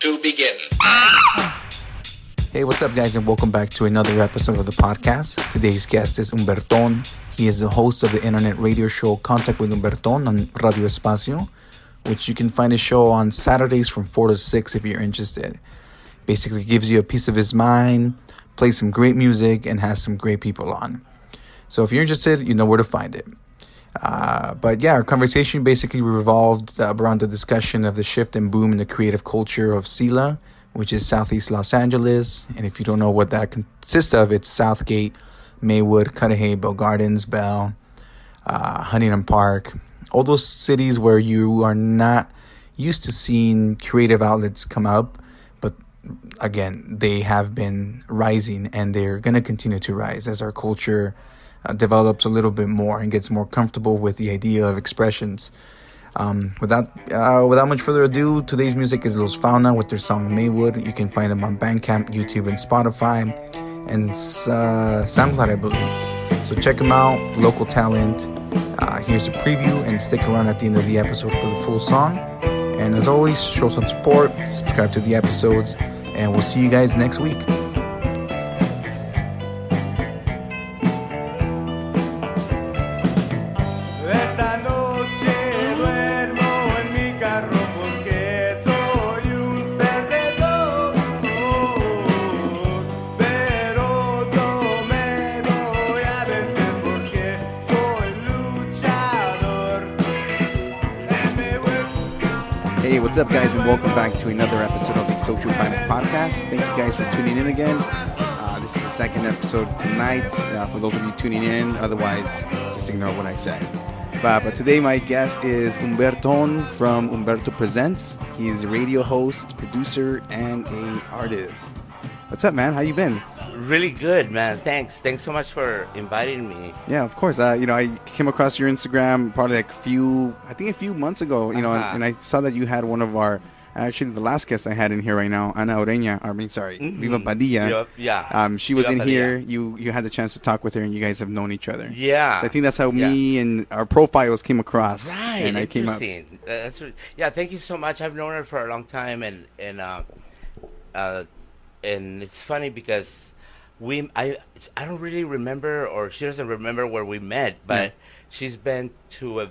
to begin. Hey, what's up, guys, and welcome back to another episode of the podcast. Today's guest is Humbertone. He is the host of the internet radio show Contact with Humbertone on Radio Espacio, which you can find his show on Saturdays from 4 to 6 if you're interested. Basically gives you a piece of his mind, plays some great music, and has some great people on. So if you're interested, you know where to find it. But yeah, our conversation basically revolved around the discussion of the shift and boom in the creative culture of SELA, which is Southeast Los Angeles. And if you don't know what that consists of, it's Southgate, Maywood, Cudahy, Bell Gardens, Bell, Huntington Park, all those cities where you are not used to seeing creative outlets come up. But again, they have been rising and they're going to continue to rise as our culture develops a little bit more and gets more comfortable with the idea of expressions. Without much further ado, today's music is Los Fauna with their song Maywood. You can find them on Bandcamp, YouTube, and Spotify, and SoundCloud, I believe. So check them out, local talent. Here's a preview, and stick around at the end of the episode for the full song. And as always, show some support, subscribe to the episodes, and we'll see you guys next week. Hey, what's up, guys, and welcome back to another episode of the Social Planet Podcast. Thank you guys for tuning in again. This is the second episode tonight. For those of you tuning in, otherwise, just ignore what I said. But today, my guest is Humbertone from Humberto Presents. He is a radio host, producer, and an artist. What's up, man? How you been? Really good, man. Thanks so much for inviting me. Yeah, of course. I came across your Instagram probably a few months ago, and I saw that you had one of our, actually the last guest I had in here right now, Ana Oreña, Viva Padilla. Yeah. She was Viva in Padilla. Here. You had the chance to talk with her, and you guys have known each other. Yeah. So I think that's how me and our profiles came across. Right. And I came up. Interesting. Thank you so much. I've known her for a long time, and it's funny because I don't really remember, or she doesn't remember where we met, but she's been to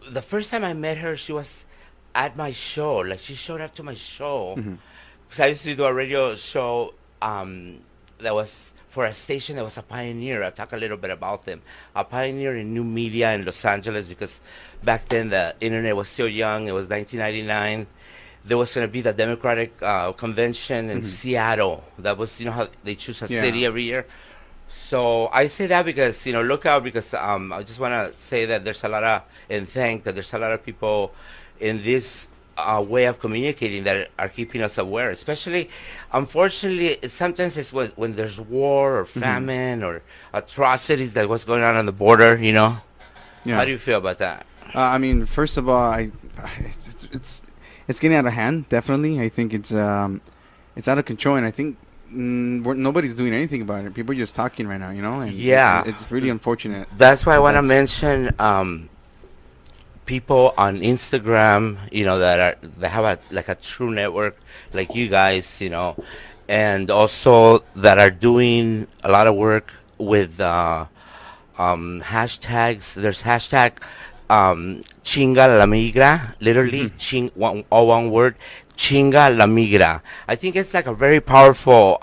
the first time I met her, she was at my show. Like, she showed up to my show. Because I used to do a radio show that was for a station that was a pioneer. I'll talk a little bit about them. A pioneer in new media in Los Angeles, because back then the internet was still young. It was 1999. There was going to be the Democratic convention in Seattle. That was, how they choose a city every year. So I say that because, look out, because I just want to say that there's a lot of, and thank that there's a lot of people in this way of communicating that are keeping us aware. Especially, unfortunately, sometimes it's when there's war or famine or atrocities that what's going on the border, Yeah. How do you feel about that? First of all, it's getting out of hand, definitely. I think it's out of control, and I think nobody's doing anything about it. People are just talking right now, And it's really unfortunate. That's why I want to mention people on Instagram, that have a true network like you guys, and also that are doing a lot of work with hashtags. There's hashtag Chinga la migra, literally one word, Chinga la migra. I think it's like a very powerful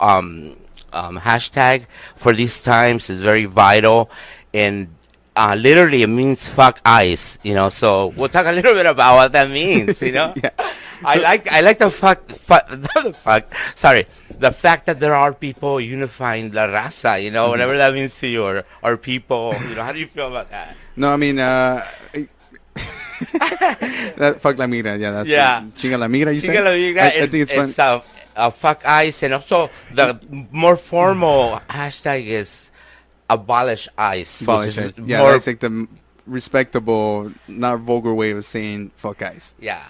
hashtag for these times. It's very vital, and literally it means fuck ice, so we'll talk a little bit about what that means, I like the the fact that there are people unifying la raza, whatever that means to you, or people, how do you feel about that? No, that fuck la migra, that's Chinga la migra, you said? Chinga la migra, I think it's fun. Fuck ice, and also the more formal hashtag is abolish ice. Abolish ice. Yeah, that's like the respectable, not vulgar way of saying fuck ice. Yeah.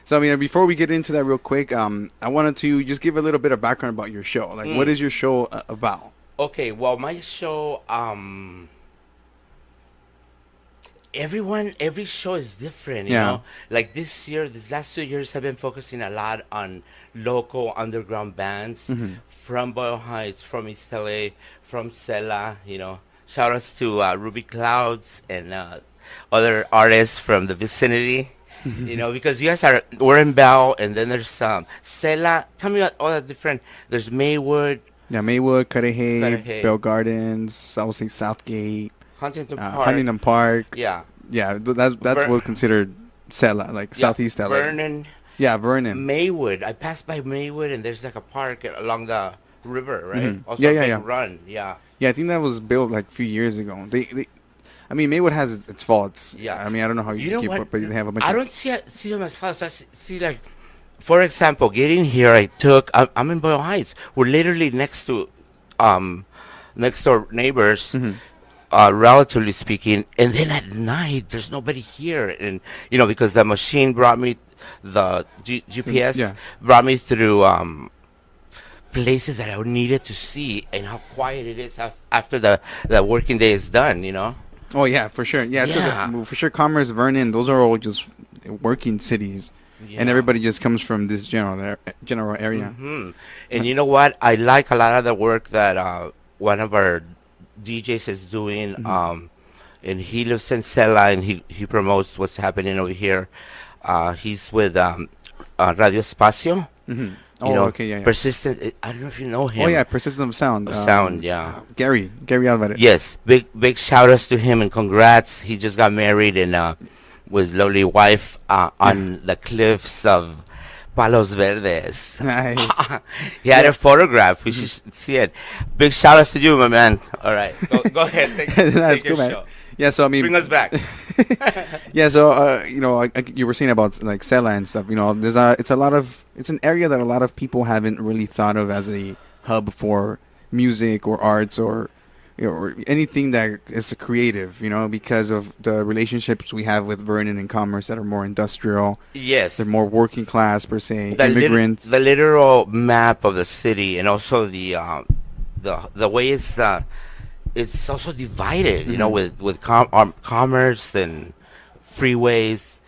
So before we get into that real quick, I wanted to just give a little bit of background about your show. Like, what is your show about? Okay, well, my show, every show is different, you Yeah. know. Like this year, these last 2 years, have been focusing a lot on local underground bands Mm-hmm. from Boyle Heights, from East LA, from SELA, you know. Shout outs to Ruby Clouds and other artists from the vicinity, you know, because you guys are, we're in Bell, and then there's SELA. Tell me about all the different, there's Maywood, Yeah, Maywood, Cudahy, Cudahy, Bell Gardens, I would say Southgate, Huntington Park. Huntington Park. Yeah. Yeah, that's what considered SELA, like Yeah, Southeast LA. Vernon, Yeah, Vernon. Maywood. I passed by Maywood, and there's like a park along the river, right? Mhm. Also Yeah, a yeah, big yeah. run. Yeah. Yeah, I think that was built like a few years ago. I mean, Maywood has its faults. Yeah. I mean, I don't know how you, You know keep what? up, but they have a bunch I of. don't see them as fast. See like, for example, getting here, I'm in Boyle Heights. We're literally next door neighbors, Mhm. relatively speaking. And then at night, there's nobody here, and you know, because the machine brought me, the GPS Yeah. brought me through places that I needed to see, and how quiet it is after the working day is done. You know. Oh yeah, for sure. Yeah, it's 'cause, Yeah. for sure. Commerce, Vernon, those are all just working cities, and Yeah. everybody just comes from this general area. And you know what? I like a lot of the work that one of our DJs is doing. And he lives in SELA, and he promotes what's happening over here. He's with Radio Espacio. Mm-hmm. You Oh, know, okay, yeah, yeah. Persistent. I don't know if you know him. Oh yeah, Persistent of Sound. Sound, yeah. Gary Alvarez. Yes, big shout outs to him, and congrats. He just got married and with lovely wife on the cliffs of Palos Verdes. Nice. He had a photograph. We should see it. Big shout outs to you, my man. All right, go ahead. That's take your cool, man. show. Yeah, so I mean, Bring us back. yeah, so you know, you were saying about like SELA and stuff. You know, it's an area that a lot of people haven't really thought of as a hub for music or arts or or anything that is creative. You know, because of the relationships we have with Vernon and Commerce that are more industrial. Yes. They're more working class per se, The immigrants. the literal map of the city, and also the way it's also divided, you know, with commerce and freeways,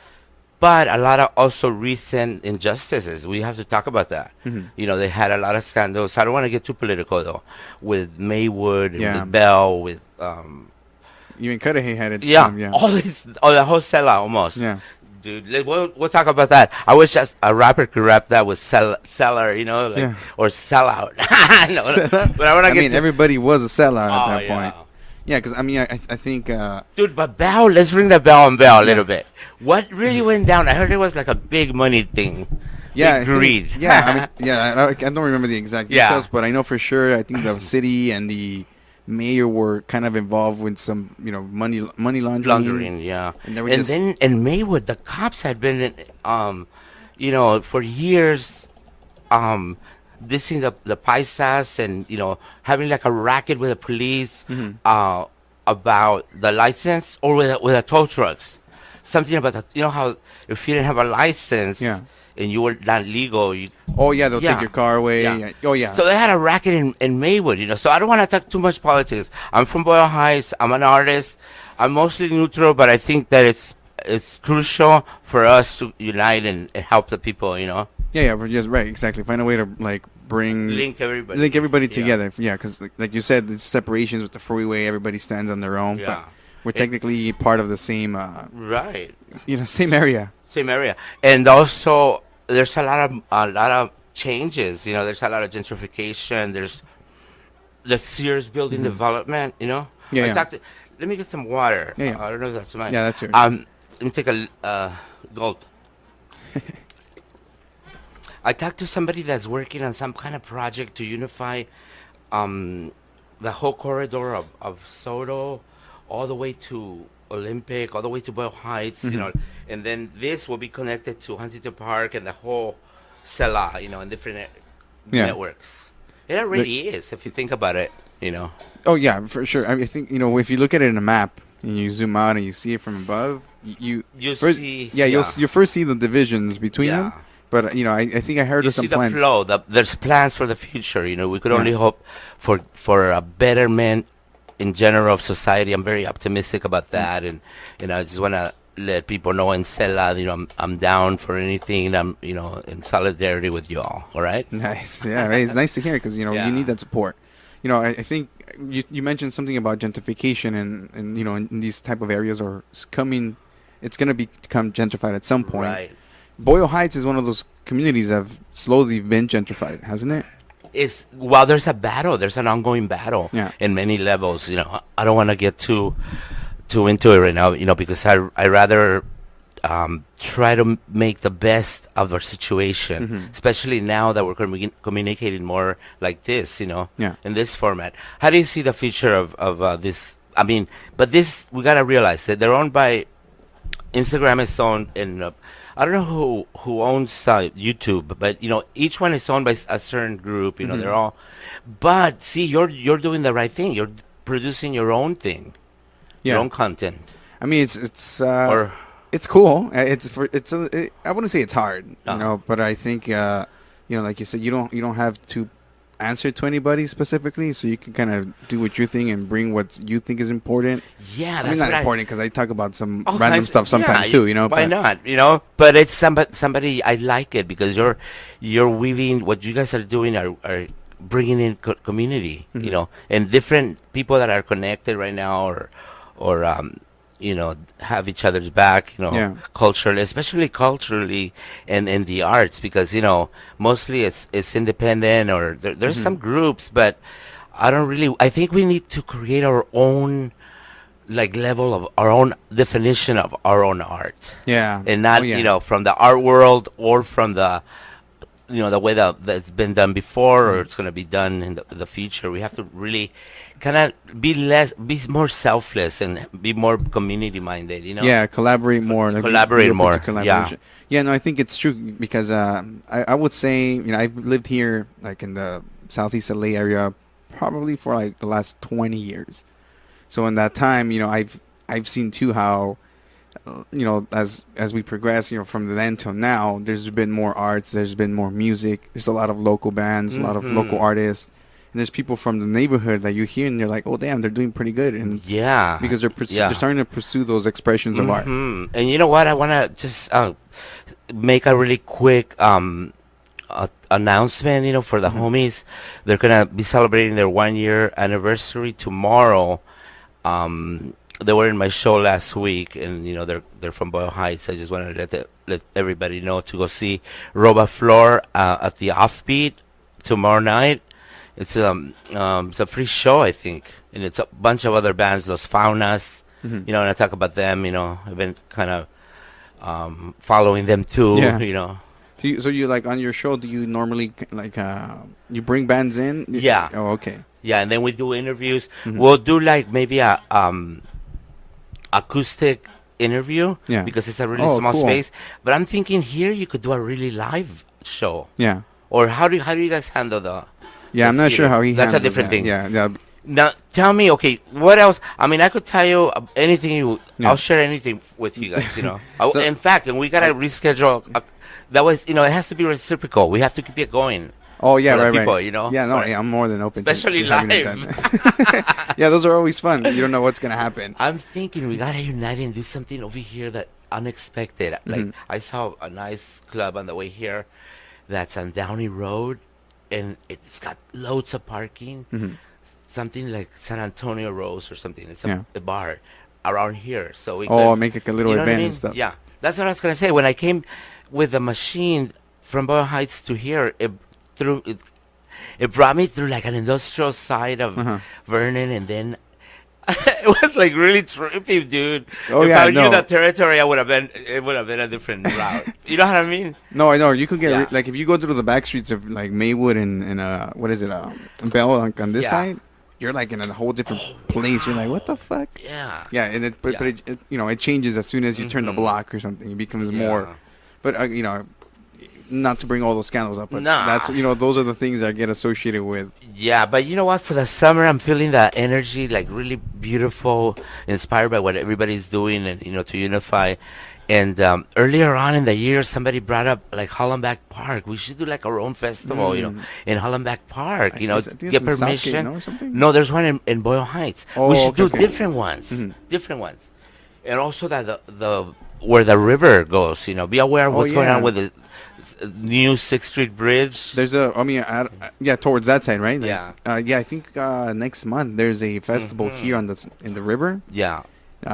but a lot of also recent injustices. We have to talk about that. You know, they had a lot of scandals. I don't want to get too political though, with Maywood and Yeah. with Bell, with Even Cudahy had it. yeah, Yeah. all the whole SELA almost. Yeah. Dude, we'll talk about that. I wish just a rapper could rap that with seller, you know, like, Yeah. or sell out. No, but I want to I get mean, to, everybody was a sellout at Oh, that yeah. point. Yeah, because I mean, I think. Dude, but Bell, let's ring the bell on Bell a little bit. What really went down? I heard it was like a big money thing. Yeah, Big greed. Yeah, I mean, yeah, I don't remember the exact Yeah. details, but I know for sure. I think the city and the mayor were kind of involved with some, money laundering. Laundering, yeah. And they were And just- then in Maywood, the cops had been, for years, dissing the paisas and, having like a racket with the police about the license or with the tow trucks. Something about how if you didn't have a license Yeah. and you were not legal, you Oh yeah, they'll Yeah. take your car away. Yeah. Oh yeah. So they had a racket in Maywood, So I don't want to talk too much politics. I'm from Boyle Heights. I'm an artist. I'm mostly neutral, but I think that it's crucial for us to unite and help the people, Yeah, we're just right, exactly. Find a way to Link everybody. link everybody Yeah. together. Yeah, because like you said, the separations with the freeway, everybody stands on their own. Yeah. But we're technically part of the same, Right. same area. Same area. And also, there's a lot of changes. There's a lot of gentrification. There's the Sears building development. Yeah, I yeah. let me get some water. Yeah, yeah. I don't know if that's mine. Yeah, that's yours. Let me take a gulp. I talked to somebody that's working on some kind of project to unify the whole corridor of Soto all the way to Olympic, all the way to Boyle Heights, and then this will be connected to Huntington Park and the whole SELA, and different Yeah. networks. It already is, if you think about it, Oh yeah, for sure. I think if you look at it in a map and you zoom out and you see it from above, you first, see, you first see the divisions between Yeah. them. But I think I heard you of some see the plans. flow. There's plans for the future. We could Yeah. only hope for a betterment in general of society. I'm very optimistic about that, and I just want to let people know in SELA, I'm down for anything. And I'm in solidarity with you all right? Nice. Yeah, right. It's nice to hear because Yeah. you need that support. I think you mentioned something about gentrification and in these type of areas it's going to become gentrified at some point. Right. Boyle Heights is one of those communities that have slowly been gentrified, hasn't it? While there's a battle, there's an ongoing battle in many levels. I don't want to get too into it right now, because I rather try to make the best of our situation, especially now that we're communicating more like this, in this format. How do you see the future of this? I mean, but this, we got to realize that they're owned by, Instagram is owned, and I don't know who owns YouTube, but each one is owned by a certain group. They're all, but see, you're doing the right thing. You're producing your own thing, your own content. I mean, it's cool. I wouldn't say it's hard, but I think like you said, you don't have to answer to anybody specifically, so you can kind of do what you think and bring what you think is important. Yeah, that's not important because I talk about some random stuff sometimes too. Why not? But it's somebody I like it because you're weaving what you guys are doing are bringing in community, and different people that are connected right now or have each other's back, culturally, especially culturally, and in the arts, because mostly it's independent, or there's some groups, but I think we need to create our own level of our own definition of our own art, and not from the art world or from the the way that's been done before, or it's going to be done in the future. We have to really kind of be more selfless and be more community minded, collaborate more, collaborate more. No, I think it's true because I would say I've lived here in the Southeast LA area probably for the last 20 years. So in that time, I've seen too how as we progress, from then till now, there's been more arts, there's been more music, there's a lot of local bands, a lot of local artists, and there's people from the neighborhood that you hear and you're like, oh damn, they're doing pretty good, and because they're starting to pursue those expressions of art. And you know what, I want to just make a really quick announcement, for the homies. They're gonna be celebrating their 1-year anniversary tomorrow. They were in my show last week, and they're from Boyle Heights. I just wanted to let everybody know to go see Roba Flor at the Offbeat tomorrow night. It's a free show, I think, and it's a bunch of other bands, Los Faunas. And I talk about them. I've been kind of following them too. So you on your show? Do you normally you bring bands in? Yeah. Oh, okay. Yeah, and then we do interviews. We'll do maybe a acoustic interview, because it's a really small space. But I'm thinking here you could do a really live show. Yeah. Or how do you guys handle the? Yeah, I'm not sure how he. That's a different thing. Yeah. Now tell me, okay, what else? I mean, I could tell you anything. I'll share anything with you guys. In fact, and we gotta reschedule. That was, it has to be reciprocal. We have to keep it going. Oh yeah, right, people, right. Yeah, no, I'm more than open. Especially to live. Yeah, those are always fun. You don't know what's gonna happen. I'm thinking we gotta unite and do something over here that unexpected. I saw a nice club on the way here, that's on Downey Road, and it's got loads of parking. Something like San Antonio Rose or something. It's a bar around here, so we. Make a little event and stuff. Yeah, that's what I was gonna say. When I came with the machine from Boyle Heights to here, it brought me through an industrial side of Vernon, and then it was really trippy, dude. If I knew that territory, it would have been a different route. You know what I mean? No, I know. You could get if you go through the back streets of Maywood and what is it, Bell on this side, you're in a whole different place. You're like, what the fuck? Yeah. Yeah, and it changes as soon as you turn the block or something. It becomes more, but not to bring all those scandals up, but that's those are the things that get associated with. Yeah, but you know what? For the summer, I'm feeling that energy, really beautiful, inspired by what everybody's doing, and to unify. And earlier on in the year, somebody brought up like Hollenbeck Park. We should do like our own festival, in Hollenbeck Park. I think it's Get in Southgate, permission. no, or something. No, there's one in Boyle Heights. We Oh, should okay, do okay. different ones, and also that the where the river goes. Be aware of Oh what's going yeah. on with the new Sixth Street Bridge. There's yeah, towards that side, right? Like, Yeah. yeah, I think next month there's a festival here in the river. Yeah.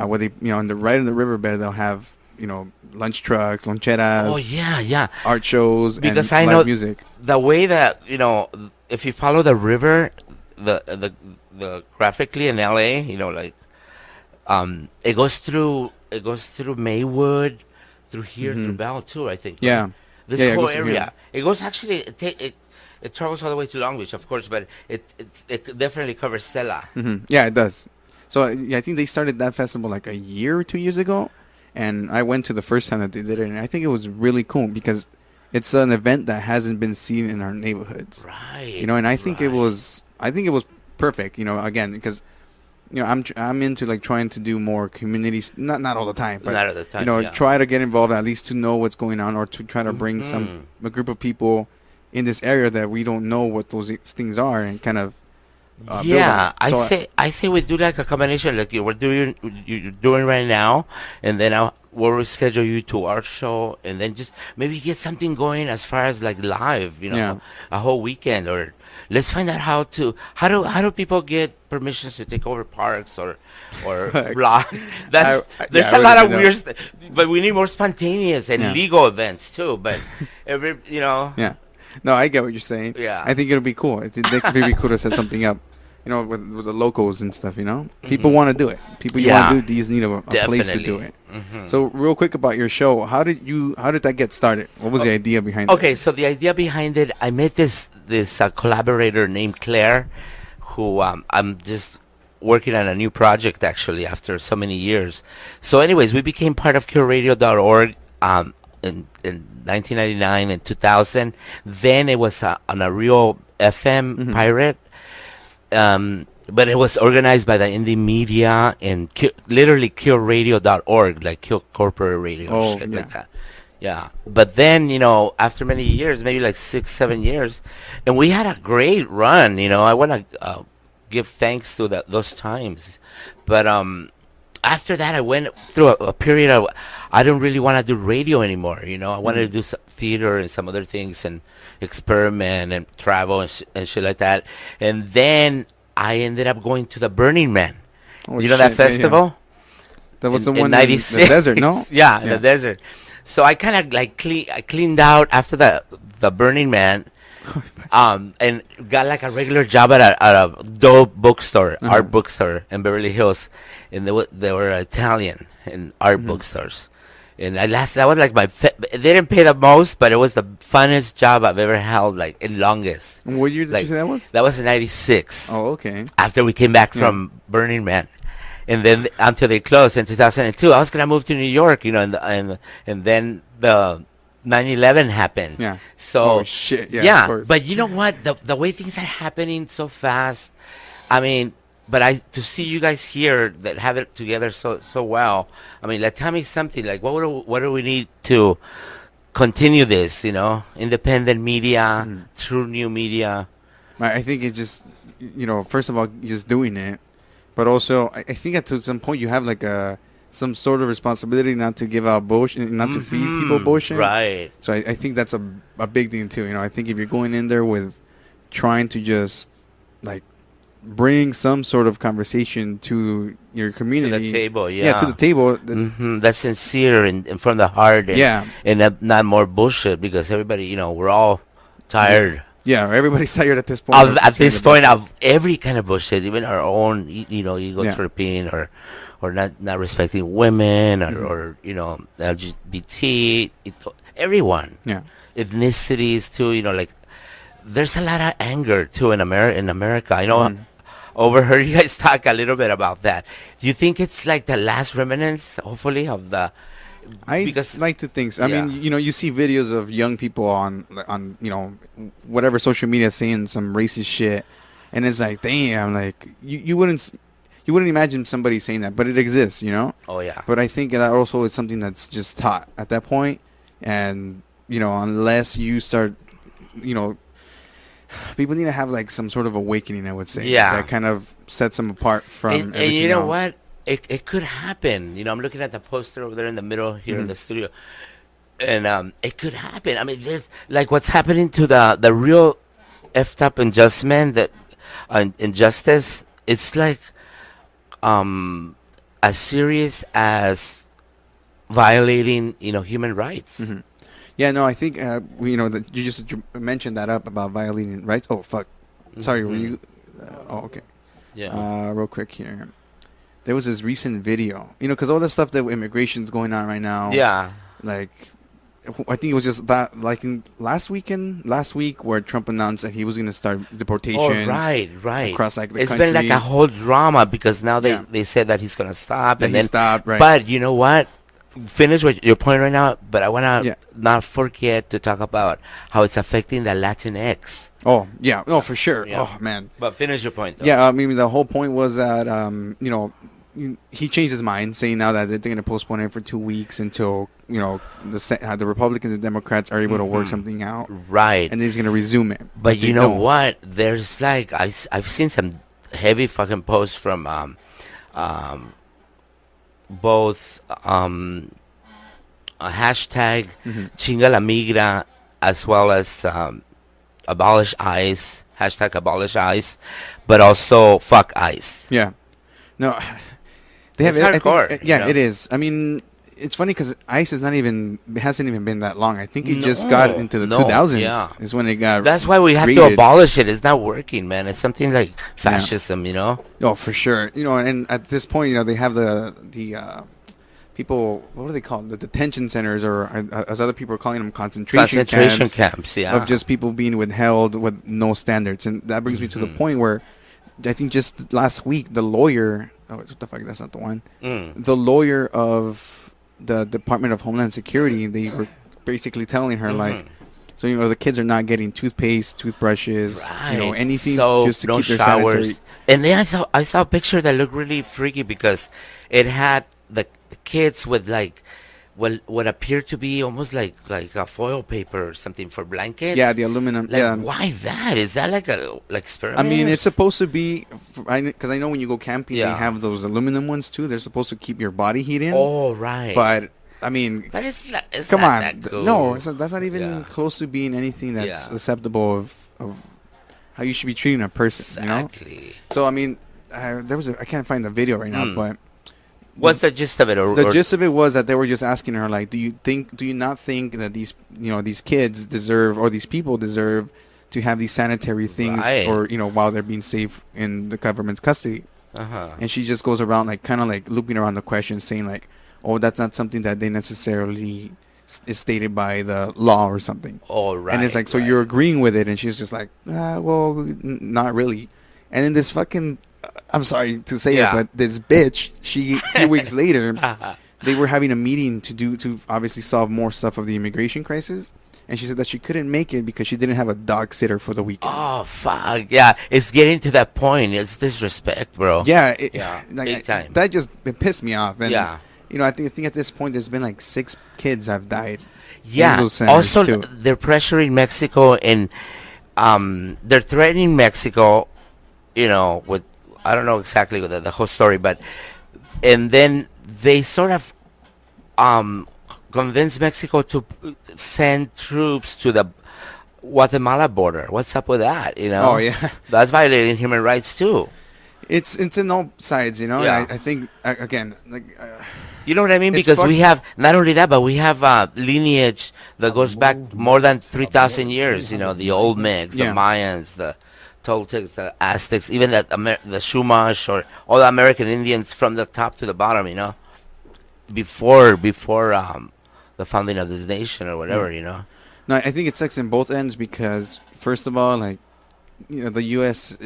Where they, right in the riverbed, they'll have, lunch trucks, loncheras, Oh yeah. art shows, Because and I live know music. the way that if you follow the river, the graphically in L.A., it goes through Maywood, through here, through Bell too, I think. Yeah. Right? This Yeah, it whole goes through area. here. It goes actually. It travels all the way to Long Beach, of course, but it definitely covers SELA. Yeah, it does. So yeah, I think they started that festival like a year or 2 years ago, and I went to the first time that they did it, and I think it was really cool because it's an event that hasn't been seen in our neighborhoods. Right. And I think it right. was perfect. Again, because I'm into like trying to do more communities, not all the time, but Not at the time. Yeah. try to get involved at least to know what's going on, or to try to bring a group of people in this area that we don't know what those things are, and kind of build on it. So I say we do like a combination, like you're doing right now, and then we'll reschedule you to our show, and then just maybe get something going as far as like live, Yeah. a whole weekend, or let's find out how do people get permissions to take over parks or blocks. There's I a lot really of don't weird stuff, but we need more spontaneous and Yeah. legal events too. But yeah. No, I get what you're saying. Yeah. I think it'll be cool. I think they could be cool to set something up, with the locals and stuff, People want to do it. People you want to do it, they just need a place to do it. So real quick about your show, how did that get started? What was the idea behind it? Okay, so the idea behind it, I met this collaborator named Claire, who I'm just working on a new project actually after so many years. So anyways, we became part of cureradio.org in 1999 and 2000. Then it was on a real FM pirate. But it was organized by the indie media and literally cureradio.org, like Cure Corporate Radio, shit like that. Yeah. But then, after many years, maybe like 6-7 years, and we had a great run, I want to give thanks to those times. But after that, I went through a period of, I don't really want to do radio anymore, I wanted to do some theater and some other things and experiment and travel and shit like that. And then I ended up going to the Burning Man. Oh, that festival? Yeah. That was in the one in 96. the desert, no? Yeah, in the desert. So I kind of like I cleaned out after the Burning Man, and got like a regular job at a dope bookstore, art bookstore in Beverly Hills, and they were Italian and art bookstores. And that was like it didn't pay the most, but it was the funnest job I've ever held, like in longest. And what year did you say that was? That was in 96. Oh, okay. After we came back from Burning Man. And then until they closed in 2002, I was going to move to New York, and then the 9/11 happened. Yeah. So, oh, shit. Yeah, of course. But you know what? The way things are happening so fast, I mean, but to see you guys here that have it together so well, I mean, like, tell me something, like, what do we need to continue this, independent media, true new media? I think it's just, first of all, just doing it. But also, I think at some point you have like some sort of responsibility not to give out bullshit, not to feed people bullshit. Right. So I think that's a big thing too. I think if you're going in there with trying to just like bring some sort of conversation to your community. To the table, yeah. Yeah, to the table. That's sincere and from the heart. And, and not more bullshit, because everybody, we're all tired. Yeah, everybody's tired at this point. At this point of every kind of bullshit, even our own, ego tripping or not respecting women or LGBT, everyone. Yeah. Ethnicities too, like there's a lot of anger too in America. I know. Overheard you guys talk a little bit about that. Do you think it's like the last remnants, hopefully, of the? Because like to think so. I mean, you see videos of young people on whatever social media saying some racist shit, and it's like, damn, like you wouldn't. you wouldn't imagine somebody saying that, but it exists, you know. Oh yeah. But I think that also is something that's just taught at that point, and unless you start, you know, people need to have like some sort of awakening, I would say. Yeah. That kind of sets them apart from And everything you know else. what? It could happen. I'm looking at the poster over there in the middle here in the studio, and it could happen. I mean, there's like what's happening to the real effed up injustice. It's like as serious as violating human rights. Yeah, no, I think that you just mentioned that up about violating rights. Oh fuck, sorry, were you? Okay. Yeah. Real quick here. There was this recent video, because all the stuff that immigration's going on right now. Yeah. Like, I think it was just that, like last week, where Trump announced that he was going to start deportations. Oh, right. Across like the It's country. been like a whole drama because now Yeah. they said that he's gonna stop That and he then stopped, right. But you know what? Finish with your point right now, but I wanna Yeah. not forget to talk about how it's affecting the Latinx. Oh yeah, no, for sure. Yeah. Oh man. But finish your point though. Yeah, I mean the whole point was that he changed his mind, saying now that they're going to postpone it for 2 weeks until the Republicans and Democrats are able to work something out, Right. and then he's going to resume it. But they you know don't. what? There's like I've seen some heavy fucking posts from both a hashtag Chinga la Migra as well as abolish ICE, hashtag abolish ICE, but also fuck ICE. Yeah, no, they It's have hardcore, yeah, it is. I mean, it's funny because ICE hasn't even been that long. I think it just got into the 2000s. Yeah. Is when it got. That's why we have to raided. abolish it. It's not working, man. It's something like fascism, you know? Oh, for sure. And at this point, they have the people. What do they call them? The detention centers, or as other people are calling them, concentration camps. Yeah. of just people being withheld with no standards. And that brings me to the point where I think just last week the lawyer. Oh, what the fuck? That's not the one. The lawyer of the Department of Homeland Security. They were basically telling her like. So the kids are not getting toothpaste, toothbrushes, Right. anything Soap, just to no keep their showers. sanitary. And then I saw a picture that looked really freaky because it had the kids with like what appeared to be almost like a foil paper or something for blankets. Yeah, the aluminum. Like, yeah. why that? Is that like a experiment? I mean, it's supposed to be, because I know when you go camping, Yeah. they have those aluminum ones too. They're supposed to keep your body heat in. Oh, right. But I mean, But it's come not on, that good. no, that's not even Yeah. close to being anything that's Yeah. acceptable of how you should be treating a person. Exactly. So I mean, I can't find the video right now, but What's the gist of it? the gist of it was that they were just asking her like, do you not think that these kids deserve, or these people deserve to have these sanitary things, Right. or while they're being safe in the government's custody? Uh-huh. And she just goes around like kind of like looping around the question, saying like, oh, that's not something that they necessarily is stated by the law or something. Oh, right. And it's like, so right. you're agreeing with it? And she's just like, well, not really. And then this fucking, I'm sorry to say Yeah. it, but this bitch, a few weeks later, they were having a meeting to obviously solve more stuff of the immigration crisis. And she said that she couldn't make it because she didn't have a dog sitter for the weekend. Oh, fuck. Yeah, it's getting to that point. It's disrespect, bro. Yeah, Yeah, like, big time. That just pissed me off. And, Yeah. I think at this point there's been like 6 kids have died. Yeah. in those centers, Also, too. they're pressuring Mexico and they're threatening Mexico, with, I don't know exactly the whole story, but, and then they sort of convince Mexico to send troops to the Guatemala border. What's up with that, Oh, yeah. That's violating human rights, too. It's in all sides, Yeah. I think, again, like... You know what I mean? It's Because we fucking- have, not only that, but we have lineage that goes back more than 3,000 years. The Olmecs, Yeah. the Mayans, the Toltecs, the Aztecs, even the Chumash, or all the American Indians from the top to the bottom, before the founding of this nation or whatever, No, I think it sucks in both ends because, first of all, like, the U.S.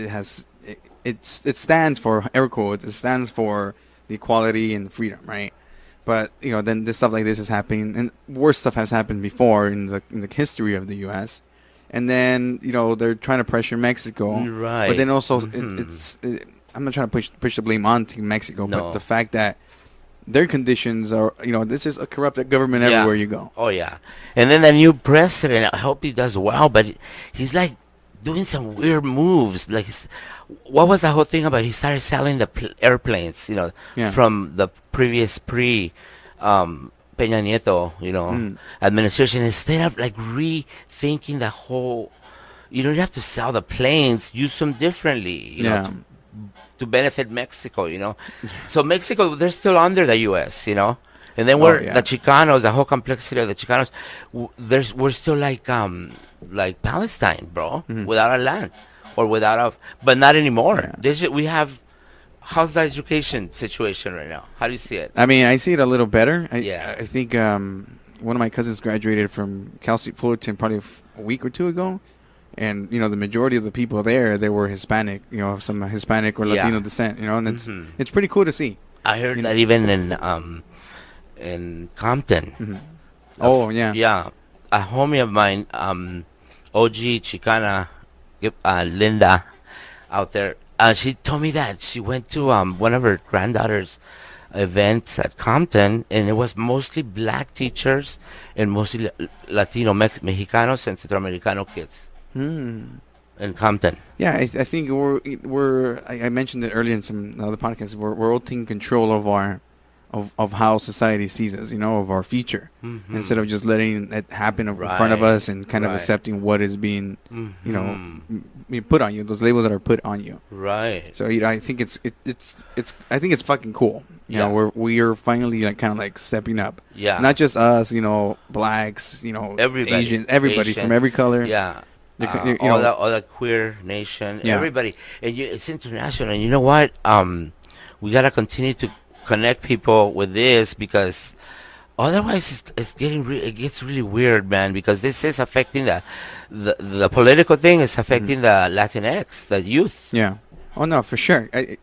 It stands for, air quotes, it stands for the equality and freedom, right? But then this stuff like this is happening, and worse stuff has happened before in the history of the U.S. And then they're trying to pressure Mexico, Right. But then also I'm not trying to push the blame on Team Mexico, No. but the fact that their conditions are, this is a corrupt government everywhere you go. Oh yeah. And then the new president, I hope he does well, but he's like doing some weird moves. Like, what was the whole thing about? He started selling the airplanes, Yeah. from the previous Peña Nieto, administration. Instead of like rethinking the whole, you have to sell the planes, use them differently, Yeah. to benefit Mexico, So Mexico, they're still under the U.S., And then we're yeah. the Chicanos, the whole complexity of the Chicanos. We're still like Palestine, bro, without a land or but not anymore. Yeah. We have. How's the education situation right now? How do you see it? I mean, I see it a little better. Yeah. I think one of my cousins graduated from Cal State Fullerton probably a week or two ago. And, the majority of the people there, they were Hispanic, of some Hispanic or Latino descent, and it's pretty cool to see. I heard that even in Compton. Oh, yeah. Yeah. A homie of mine, OG Chicana, Linda, out there, she told me that she went to one of her granddaughter's events at Compton, and it was mostly black teachers and mostly Latino, Mexicanos and Centroamericano kids. In Compton. Yeah, I think I mentioned it earlier in some other podcasts. We're all taking control of our of how society sees us, of our future, instead of just letting it happen in front of us and kind of accepting what is being, put on you. Those labels that are put on you. Right. So I think I think it's fucking cool. We are finally like kind of like stepping up. Yeah. Not just us, blacks, everybody, Asians, everybody Asian. from every color. Yeah. All the queer nation, Yeah. everybody, and it's international. And you know what? We gotta continue to connect people with this, because otherwise it's it gets really weird, man. Because this is affecting the political thing. Is affecting the Latinx, the youth. Yeah. Oh no, for sure. I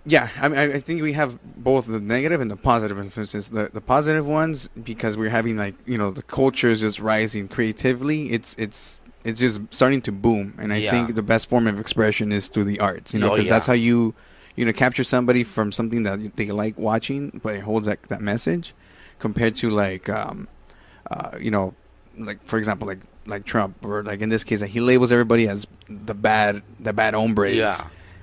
mean, I think we have both the negative and the positive influences. The positive ones, because we're having like the culture is just rising creatively. It's just starting to boom, and I think the best form of expression is through the arts. Because that's how you capture somebody from something that they like watching, but it holds that message, compared to like like for example like Trump, or like in this case, like, he labels everybody as the bad hombres. Yeah.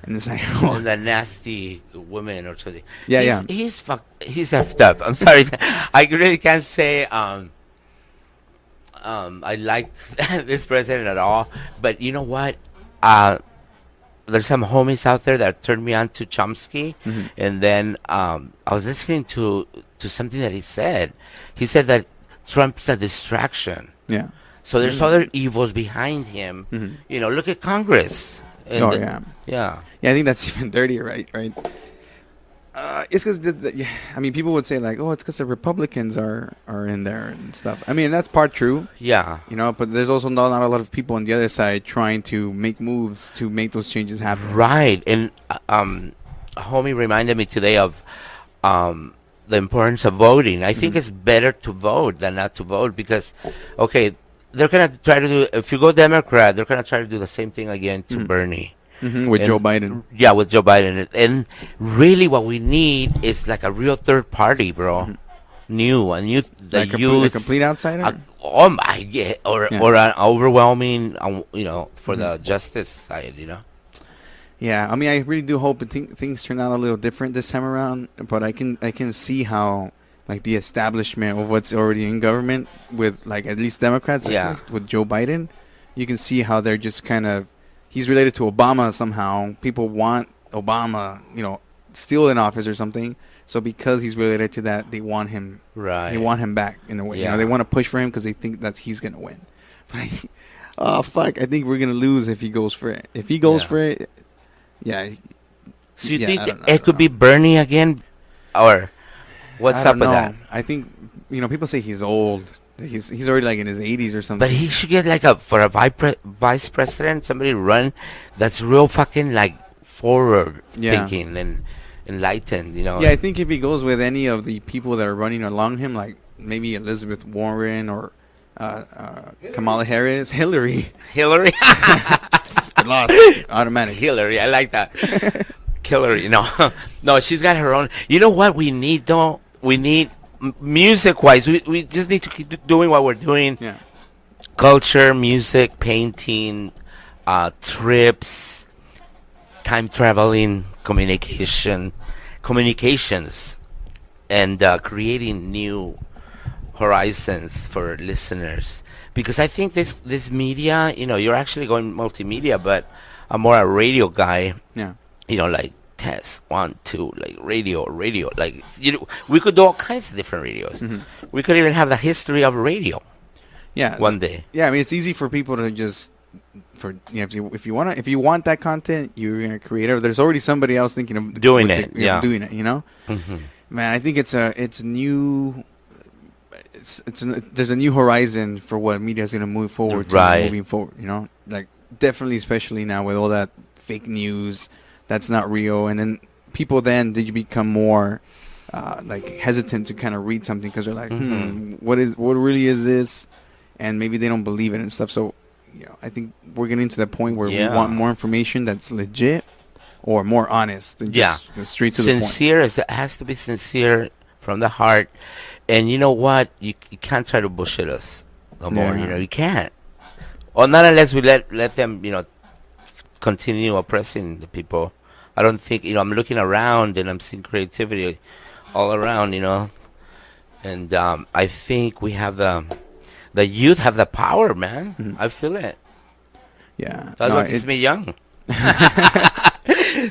And it's like, And the nasty women or something. Yeah, He's effed up. I'm sorry. I really can't say I like this president at all. But you know what? There's some homies out there that turned me on to Chomsky. And then I was listening to something that he said. He said that Trump's a distraction. Yeah. So there's other evils behind him. Look at Congress. Yeah. Yeah. Yeah, I think that's even dirtier, right? It's because, I mean, people would say like, oh, it's because the Republicans are in there and stuff. I mean, that's part true. Yeah. But there's also not a lot of people on the other side trying to make moves to make those changes happen. Right. And a homie reminded me today of the importance of voting. I think it's better to vote than not to vote, because, okay, they're going to try to do, if you go Democrat, they're going to try to do the same thing again to Bernie. With Joe Biden. Yeah, with Joe Biden. And really what we need is like a real third party, bro. New, the youth. A complete outsider? Oh my, yeah. Or an overwhelming, for the justice side, Yeah, I mean, I really do hope things turn out a little different this time around. But I can see how, like, the establishment of what's already in government with, like, at least Democrats, with Joe Biden, you can see how they're just kind of, he's related to Obama somehow. People want Obama, still in office or something. So because he's related to that, they want him. Right. They want him back in a way. Yeah. They want to push for him because they think that he's gonna win. But I think we're gonna lose if he goes for it. If he goes for it, So you think it could be Bernie again, or what's up with that? I think people say he's old. He's already like in his 80s or something. But he should get like for a vice president, somebody to run that's real fucking like forward thinking and enlightened, Yeah, I think if he goes with any of the people that are running along him, like maybe Elizabeth Warren or Kamala Harris, Hillary. You're lost. Automatic. Hillary, I like that. Hillary, no, she's got her own. You know what we need though? We need music-wise. We just need to keep doing what we're doing. Yeah. Culture, music, painting, trips, time traveling, communications, and creating new horizons for listeners. Because I think this media, you're actually going multimedia, but I'm more a radio guy. Yeah. Like test 1, 2, like radio, like we could do all kinds of different radios. Mm-hmm. We could even have the history of radio. Yeah. One day. Yeah, I mean it's easy for people to just if you want that content, you're gonna create it. There's already somebody else thinking of doing it. Doing it. Mm-hmm. Man, I think it's new. There's a new horizon for what media is gonna move forward to. Right. Moving forward, like definitely, especially now with all that fake news that's not real, and then people then did you become more like hesitant to kind of read something because they're like, what really is this, and maybe they don't believe it and stuff. So, I think we're getting to the point where we want more information that's legit or more honest than just straight to the point. Sincere, it has to be sincere from the heart, and you know what? You can't try to bullshit us no more. You can't. Or not unless we let them, continue oppressing the people. I don't think, I'm looking around and I'm seeing creativity all around, and I think we have the youth have the power, man. Mm-hmm. I feel it. Yeah. That's what keeps me young.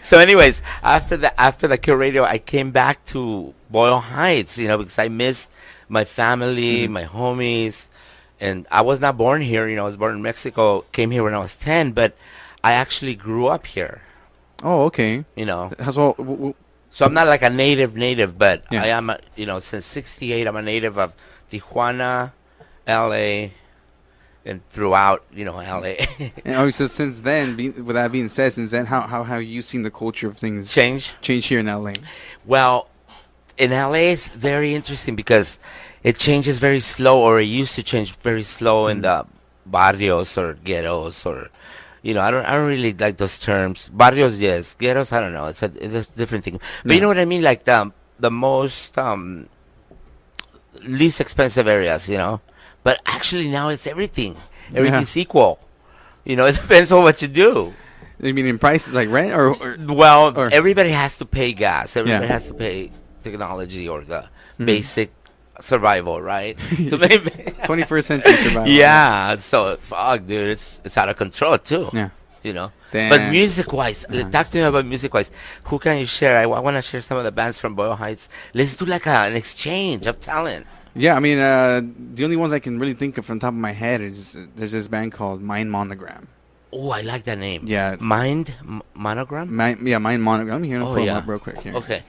So anyways, after the Kill Radio, I came back to Boyle Heights, because I missed my family, my homies, and I was not born here. I was born in Mexico, came here when I was 10, but I actually grew up here. Oh, okay. So I'm not like a native, but I am, since 68, I'm a native of Tijuana, L.A., and throughout, L.A. And so since then, with that being said, how have you seen the culture of things change here in L.A.? Well, in L.A. it's very interesting because it changes very slow, or it used to change very slow in the barrios or ghettos, or I don't really like those terms. Barrios, yes. Ghettos, I don't know. It's a different thing. But you know what I mean? Like the most least expensive areas, But actually now it's everything. Everything's equal. It depends on what you do. You mean in prices like rent or everybody has to pay gas. Everybody has to pay technology or the basic survival, right? To maybe 21st century survival. Yeah. So fuck, dude, it's out of control too. Yeah. Damn. But music-wise, talk to me about music-wise. Who can you share? I want to share some of the bands from Boyle Heights. Let's do like an exchange of talent. Yeah, I mean, the only ones I can really think of from the top of my head is there's this band called Mind Monogram. Oh, I like that name. Yeah. Mind Monogram? Mind Monogram. I'm here to pull them up real quick here. Okay.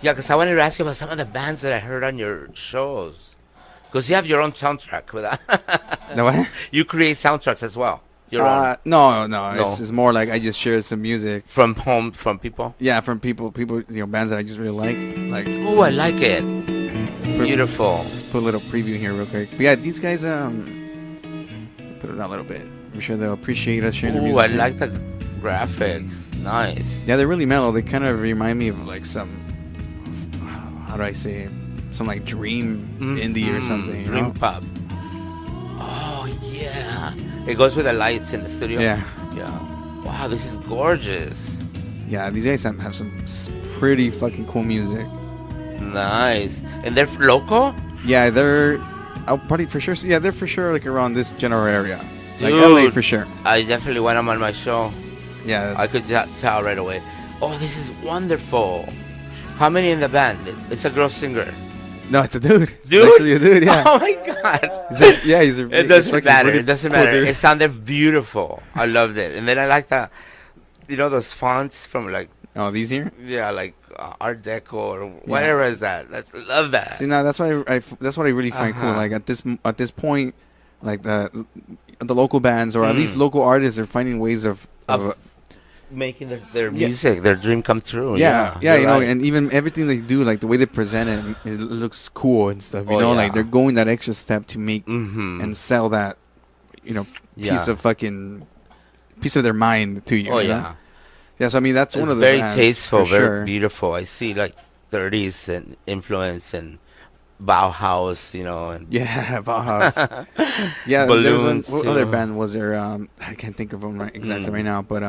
Yeah, because I wanted to ask you about some of the bands that I heard on your shows. Because you have your own soundtrack with that. No, what? You create soundtracks as well. No. It's more like I just share some music from people. Yeah, from people, bands that I just really like. Oh, I like it. Beautiful. Put a little preview here real quick. But yeah, these guys put it out a little bit. I'm sure they'll appreciate us sharing their music. Oh, I like the graphics. Nice. Yeah, they're really mellow. They kind of remind me of like some, how do I say it? Some like dream indie or something. Dream pop. Oh yeah. It goes with the lights in the studio. Yeah. Wow, this is gorgeous. Yeah, these guys have some pretty fucking cool music. Nice. And they're local? Yeah, I'll probably for sure. Yeah, they're for sure like around this general area. Dude, like LA for sure. I definitely want them on my show. Yeah. I could tell right away. Oh, this is wonderful. How many in the band? It's a girl singer. No, it's a dude. It's dude? actually a dude, yeah. Oh my god. He's a It doesn't matter. Really It doesn't cool matter. dude. It sounded beautiful. I loved it. And then I like those fonts from like. Oh, these here? Yeah, like Art Deco or whatever is that. Love that. See, now that's what I really find cool. Like at this point, like the local bands or at least local artists are finding ways of making their music, their dream come true. Yeah, and even everything they do, like the way they present it looks cool and stuff. Like they're going that extra step to make and sell that, piece of fucking piece of their mind to you. Oh you know? yeah. Yeah, so I mean that's It's one of the very bands tasteful, for very sure. beautiful. I see like 30s and influence and Bauhaus, you know, and Yeah, Bauhaus. Yeah, there was balloons what other too. band was there? I can't think of them exactly right Mm. now, but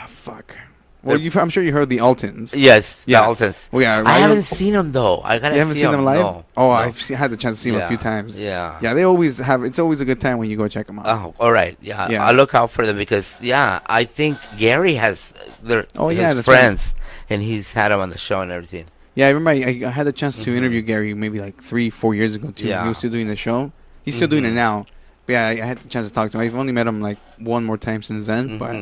fuck. Well, I'm sure you heard the Altons. Yes, the Yeah. Altons. Well, yeah, I haven't seen them though. I You gotta haven't see seen them live? No, Oh, no. had the chance to see them a few times. Yeah. Yeah, they always have. It's always a good time when you go check them out. Oh, all right. Yeah, Yeah. I'll look out for them because I think Gary has their Oh, yeah, his that's right. friends, and he's had them on the show and everything. Yeah, I remember I had the chance to Mhm. interview Gary maybe like 3-4 years ago too. Yeah. He was still doing the show. He's still doing it Mhm. now. But yeah, I had the chance to talk to him. I've only met him like one more time since then. Mhm. But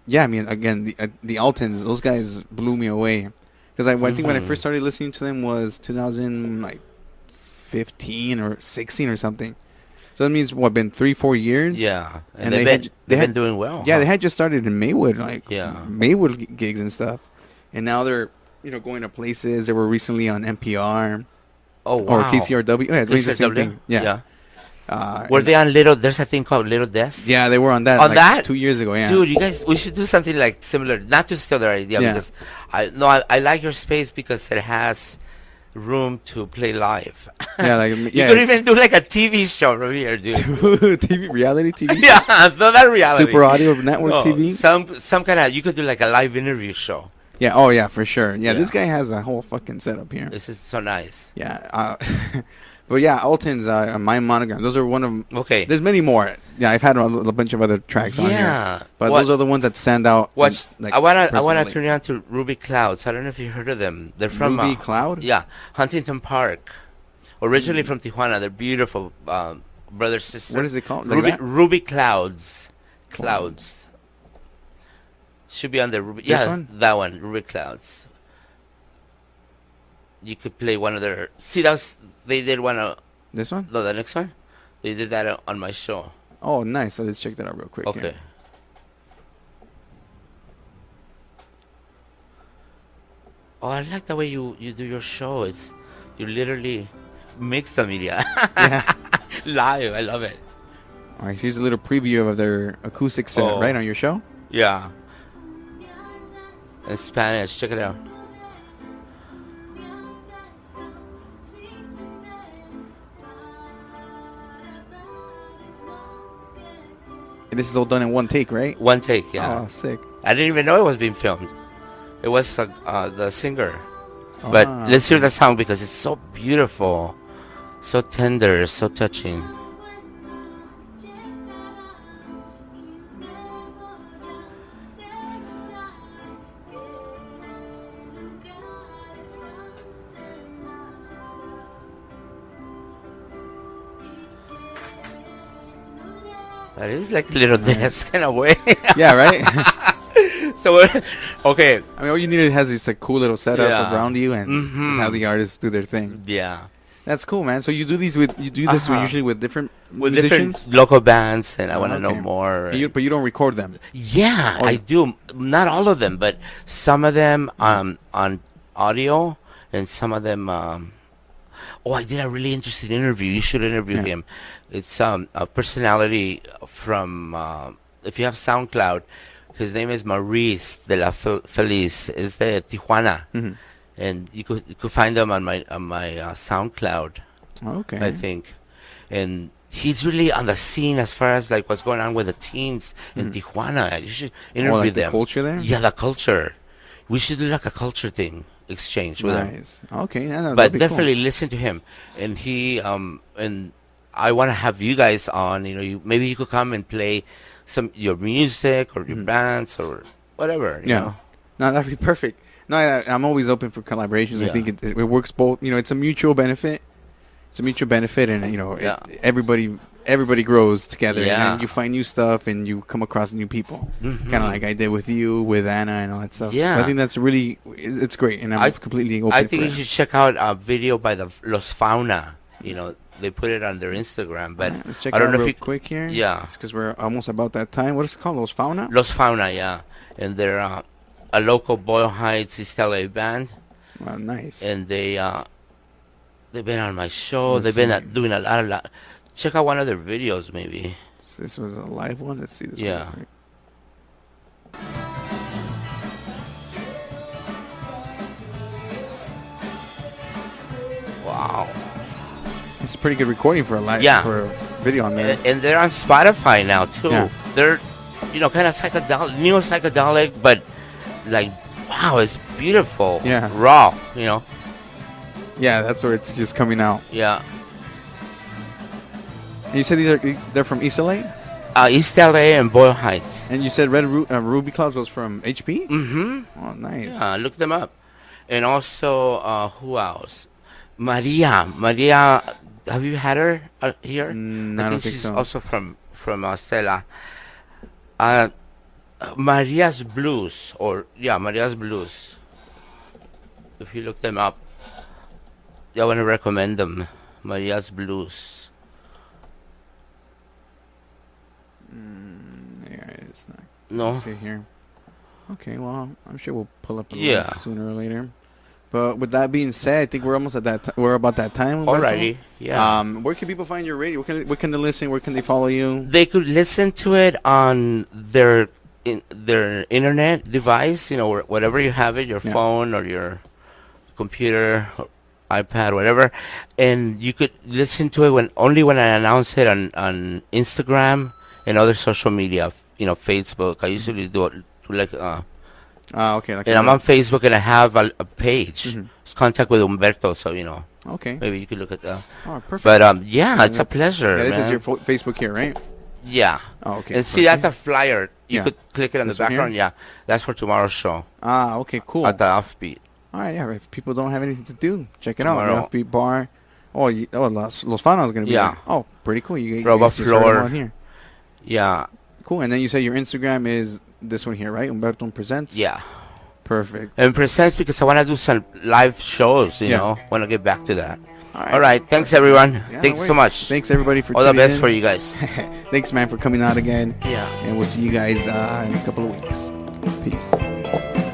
yeah, I mean, again, the Altons, those guys blew me away. Because I think when I Mhm. first started listening to them was 2015 or 16 or something. So that means what, been 3-4 years? Yeah, And they've they had- been they they've had- been doing well. Yeah, huh? they had just started in Maywood, like Yeah. Maywood gigs and stuff, and now they're going to places. They were recently on NPR Oh wow. or KCRW. Yeah, it's the same KCRW? thing. Yeah. Were and- they on Little? There's a thing called Little Desk. Yeah, they were on that. On like, that? 2 years ago. Yeah, Dude, you guys, we should do something like similar. Not to steal their idea, Yeah. because I like your space because it has room to play live. Yeah, like You yeah. could even do like a TV show over here, dude. TV reality TV. Yeah, no, not reality. Super audio network No, TV. Some kind of, you could do like a live interview show. Yeah. Oh yeah, for sure. Yeah, Yeah. this guy has a whole fucking setup here. This is so nice. Yeah. But yeah, Alton's My Monogram. Those are one of. Okay. There's many more. Yeah, I've had a bunch of other tracks on here. Yeah. But What- those are the ones that stand out. Watch. like, I wanna personally. turn you on to Ruby Clouds. I don't know if you heard of them. They're from Ruby Cloud? Yeah, Huntington Park. Originally from Tijuana. They're beautiful brother sister. What is it called? Like Ruby that? Ruby Clouds. Clouds. Should be on the Ruby. This Yeah, one? that one. Ruby Clouds. You could play one of their. See, that was, they did one. This one? No, the next one. They did that on my show. Oh, nice. So let's check that out real quick. Okay. Here. Oh, I like the way you do your show. You literally mix the media. Yeah. Live. I love it. All right. Here's a little preview of their acoustic set, Oh. right, on your show? Yeah. In Spanish. Check it out. And this is all done in one take, right? One take, yeah. Oh, sick. I didn't even know it was being filmed. It was the singer. But Ah, let's hear the song because it's so beautiful. So tender, so touching. That is like little desk in a way. Yeah, right? So, okay. I mean, all you need is has this like cool little setup Yeah. around you, and Mhm. just have the artists do their thing. Yeah. That's cool, man. So you do this Uh-huh. usually with different With musicians? different local bands, and I want to okay. know more. But you don't record them. Yeah, Or- I do. Not all of them, but some of them on audio, and some of them. Oh, I did a really interesting interview. You should interview Yeah. him. It's a personality from. If you have SoundCloud, his name is Maurice de la Feliz. Is de Tijuana, Mhm. and you could find him on my SoundCloud. Okay. I think, and he's really on the scene as far as like what's going on with the teens in Tijuana. You should interview like the them. culture there? Yeah, the culture. We should do like a culture thing exchange with him. Nice. Okay. Yeah, no, But that'd be cool. definitely listen to him, and he and I want to have you guys on. You know, maybe you could come and play your music or your bands or whatever. You Yeah. know? No, that'd be perfect. No, I'm always open for collaborations. I Yeah. think it works both. You know, it's a mutual benefit. It's a mutual benefit, and you know, Yeah. everybody grows together. Yeah. And you find new stuff, and you come across new people. Mhm. Kind of like I did with you, with Anna, and all that stuff. Yeah. So I think that's really, it's great, and I'm completely open I for think you it. should check out a video by the Los Fauna. You know, they put it on their Instagram, but Alright, let's check I it don't out know real if you quick here. Yeah. because we're almost about that time. What is it called? Los Fauna? Los Fauna, yeah, and they're a local Boyle Heights East LA band, Oh, nice. and they've been on my show. Let's They've been see. doing a lot. Check out one of their videos, maybe. this was a live one. Let's see this Yeah. one. Wow. It's a pretty good recording for a live for a video on there. And they're on Spotify now too. Yeah. They're, kind of psychedelic, neo psychedelic, but like, wow, it's beautiful. Yeah. Raw. Yeah, that's where it's just coming out. Yeah. And you said they're from East LA? East LA and Boyle Heights. And you said Red Ruby Clouds was from HP? Mm-hmm. Oh, nice. Yeah, look them up. And also, who else? Maria, have you had her here? I don't think she's so. also from SELA. Maria's Blues, Maria's Blues. If you look them up, I want to recommend them. Maria's Blues. Yeah, it's not. No. Let's see here. Okay, well, I'm sure we'll pull up a Yeah. link sooner or later. But with that being said, I think we're almost at that. We're about that time. Humberto. Alrighty. Yeah. Where can people find your radio? Where can they listen? Where can they follow you? They could listen to it on their internet device, whatever you have it, your phone or your computer, or iPad, whatever, and you could listen to it only when I announce it on Instagram and other social media, Facebook. I usually do it like Okay. and I'm on Facebook and I have a page. Mm-hmm. It's Contact with Humberto, so Okay. maybe you could look at that. Oh, perfect. But yeah, it's a pleasure. Yeah, this man. is your Facebook here, right? Yeah. Oh, okay. And see, that's a flyer. You Yeah. could click it on This the one here? background. Yeah, that's for tomorrow's show Okay, cool. at the Offbeat. All right, yeah. If people don't have anything to do, check it out. Tomorrow. The Offbeat Bar. Los Fanos is gonna be. Yeah. There. Oh, pretty cool. You Roba guys just heard Flor. about here. Yeah, Cool. And then you say your Instagram is this one here, right? Humberto Presents. yeah. Perfect. And presents because I want to do some live shows. Yeah. Want to get back to that. All right. Thanks everyone. Yeah, Thanks no so worries. much. Thanks everybody for All the tuning best in. for you guys. Thanks, man, for coming out again. Yeah. And we'll see you guys in a couple of weeks. Peace.